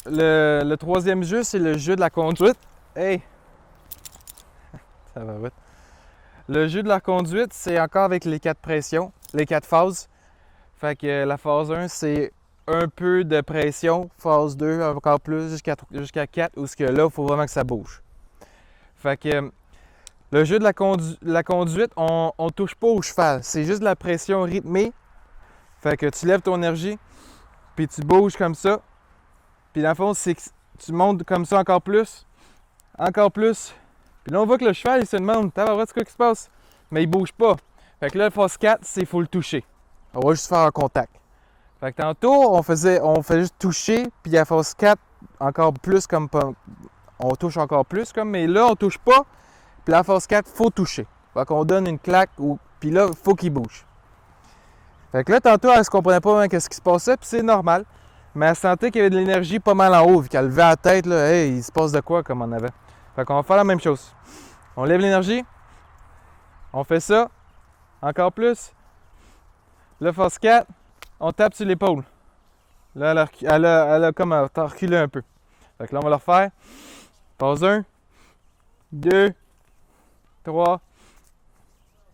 le troisième jeu, c'est le jeu de la conduite. Hey! Ça va vite. Le jeu de la conduite, c'est encore avec les 4 pressions, les 4 phases. Fait que la phase 1, c'est un peu de pression. Phase 2, encore plus, jusqu'à 4, où là, il faut vraiment que ça bouge. Fait que le jeu de la conduite, on touche pas au cheval. C'est juste de la pression rythmée. Fait que tu lèves ton énergie, puis tu bouges comme ça. Puis dans le fond, c'est que tu montes comme ça encore plus. Encore plus. Puis là, on voit que le cheval, il se demande, t'as voir ce qui se passe? Mais il bouge pas. Fait que là, la phase 4, c'est qu'il faut le toucher. On va juste faire un contact. Fait que tantôt, on fait juste toucher, puis à phase 4, encore plus comme on touche encore plus comme, mais là, on touche pas. Puis la phase 4, il faut toucher. Fait qu'on donne une claque, puis là, il faut qu'il bouge. Fait que là, tantôt, elle se comprenait pas vraiment ce qui se passait, puis c'est normal. Mais elle sentait qu'il y avait de l'énergie pas mal en haut, vu qu'elle levait la tête, là, hey, il se passe de quoi comme on avait. Fait qu'on va faire la même chose. On lève l'énergie, on fait ça, encore plus. Là, phase 4, on tape sur l'épaule. Là, elle a comme reculé un peu. Fait que là, on va le refaire. Phase 1, 2, 3,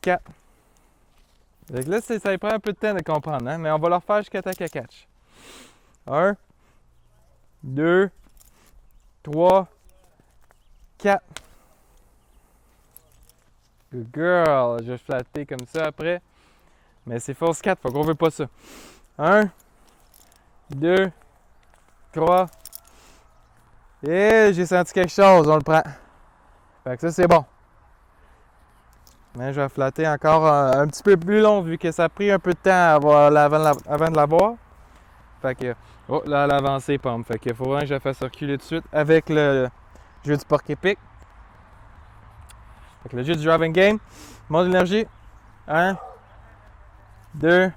4. Fait que là, ça prend un peu de temps de comprendre, hein? Mais on va le refaire jusqu'à temps qu'elle catch. 1, 2, 3, 4. Good girl. Je vais flatter comme ça après. Mais c'est force 4, faut qu'on veut pas ça. 1, 2, 3. Et j'ai senti quelque chose, on le prend. Fait que ça, c'est bon. Mais je vais flatter encore un petit peu plus long vu que ça a pris un peu de temps avant de l'avoir. Fait que, oh là, elle a avancé, pomme. Fait qu'il faut vraiment que je la fasse reculer tout de suite avec le jeu du porc-épic. Fait que le jeu du driving game, monte l'énergie. 1, 2.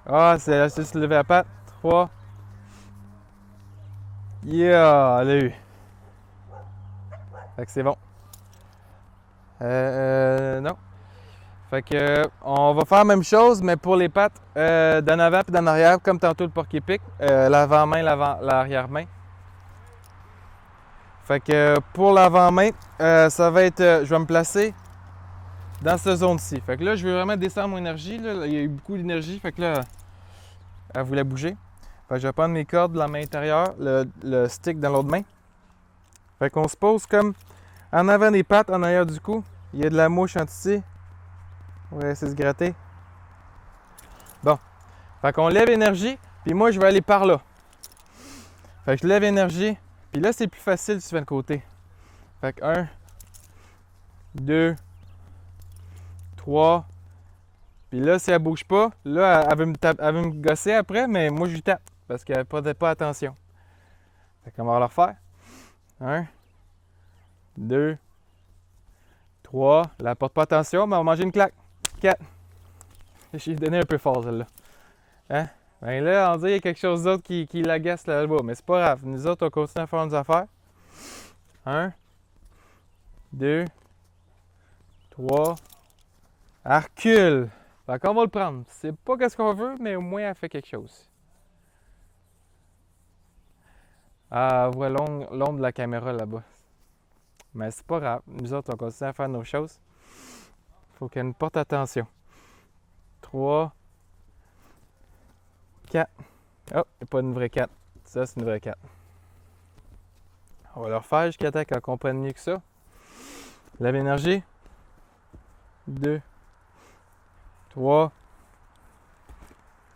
Ah, c'est juste lever la patte. 3. Yeah, elle a eu. Fait que c'est bon. Non. Fait que on va faire la même chose, mais pour les pattes d'en avant et d'en arrière, comme tantôt le porc-épic. L'avant-main, l'arrière-main. Fait que pour l'avant-main, ça va être. Je vais me placer dans cette zone-ci. Fait que là, je veux vraiment descendre mon énergie. Là. Il y a eu beaucoup d'énergie. Fait que là, elle voulait bouger. Fait que je vais prendre mes cordes de la main intérieure, le stick dans l'autre main. Fait qu'on se pose comme en avant des pattes, en arrière du cou. Il y a de la mouche en dessous. On va essayer de se gratter. Bon. Fait qu'on lève l'énergie, puis moi, je vais aller par là. Fait que je lève l'énergie, puis là, c'est plus facile si tu fais le côté. Fait que 1, 2, 3. Puis là, si elle bouge pas, là, elle veut me gosser après, mais moi, je lui tape parce qu'elle ne portait pas attention. Fait qu'on va le refaire. 1, 2, 3. Là, elle ne porte pas attention, mais on va manger une claque. 4. J'ai donné un peu fort, celle-là. Hein? Ben là, on dirait qu'il y a quelque chose d'autre qui l'agace là-bas, mais c'est pas grave. Nous autres, on continue à faire nos affaires. 1, 2, 3. Elle recule. Fait qu'on va le prendre. C'est pas ce qu'on veut, mais au moins, elle fait quelque chose. Ah, on voit l'ombre de la caméra là-bas. Mais c'est pas grave. Nous autres, on continue à faire nos choses. Faut qu'elle nous porte attention. 3, 4. Oh, il n'y a pas une vraie 4. Ça, c'est une vraie 4. On va le refaire jusqu'à temps qu'elle comprenne mieux que ça. Lève l'énergie. 2, 3.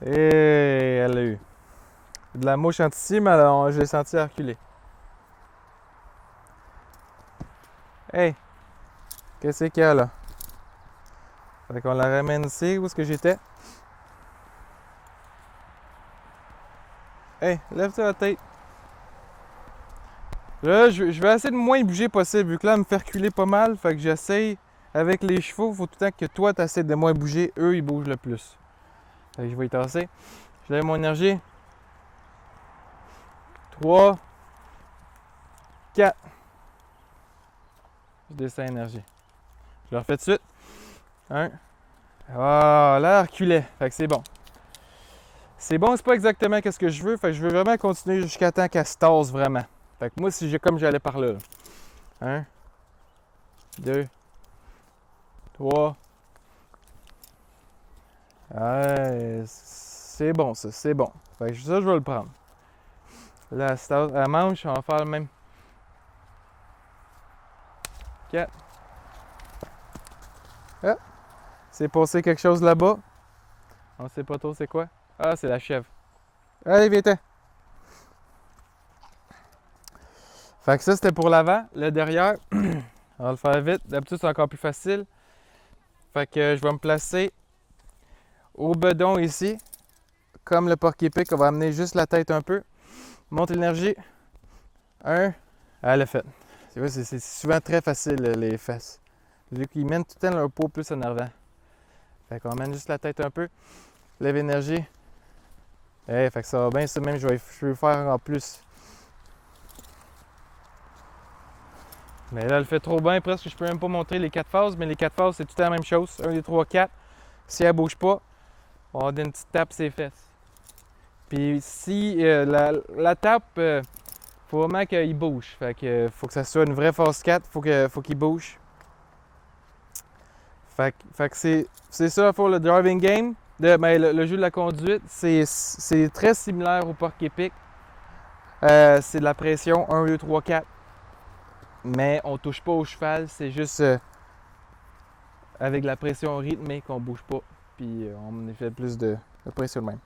Et elle l'a eu. De la mouche en ici, mais je l'ai senti reculer. Hey! Qu'est-ce qu'il y a là? Fait qu'on la ramène ici, où est-ce que j'étais? Hey, lève-toi la tête. Là, je vais essayer de moins bouger possible, vu que là, elle me fait reculer pas mal. Fait que j'essaye, avec les chevaux, il faut tout le temps que toi, tu essaies de moins bouger. Eux, ils bougent le plus. Fait que je vais y tasser. Je lève mon énergie. 3, 4. Je descends l'énergie. Je le refais tout de suite. 1. Ah, là, elle reculait. Fait que c'est bon. C'est bon, c'est pas exactement ce que je veux. Fait que je veux vraiment continuer jusqu'à temps qu'elle se tasse vraiment. Fait que moi, si j'ai comme j'allais par là. 1, 2, 3. Ouais, c'est bon ça, c'est bon. Fait que ça, je vais le prendre. Là, elle mange, on va faire le même. 4. Ah, c'est passé quelque chose là-bas. On sait pas trop c'est quoi. Ah, c'est la chèvre. Allez, viens-t'en. Fait que ça, c'était pour l'avant. Le derrière, on va le faire vite. D'habitude, c'est encore plus facile. Fait que je vais me placer au bedon ici. Comme le porc-épic, on va amener juste la tête un peu. Monte l'énergie. 1. Ah, le fait. C'est souvent très facile, les fesses. Vu qu'ils mènent tout le temps leur peau plus énervant. Fait qu'on mène juste la tête un peu. Lève l'énergie. Fait que ça va bien, ça même, je vais le faire en plus. Mais là, elle fait trop bien, presque, je peux même pas montrer les 4 phases, mais les 4 phases, c'est tout le temps la même chose. 1, 2, 3, 4. Si elle bouge pas, on va donner une petite tape ses fesses. Puis si la tape, faut vraiment qu'il bouge. Fait que faut que ça soit une vraie phase 4, faut qu'il bouge. Fait que c'est ça pour le driving game. Le jeu de la conduite, c'est très similaire au porc-épic. C'est de la pression 1, 2, 3, 4. Mais on touche pas au cheval, c'est juste avec la pression rythmée qu'on bouge pas. Puis on fait plus de pression de même.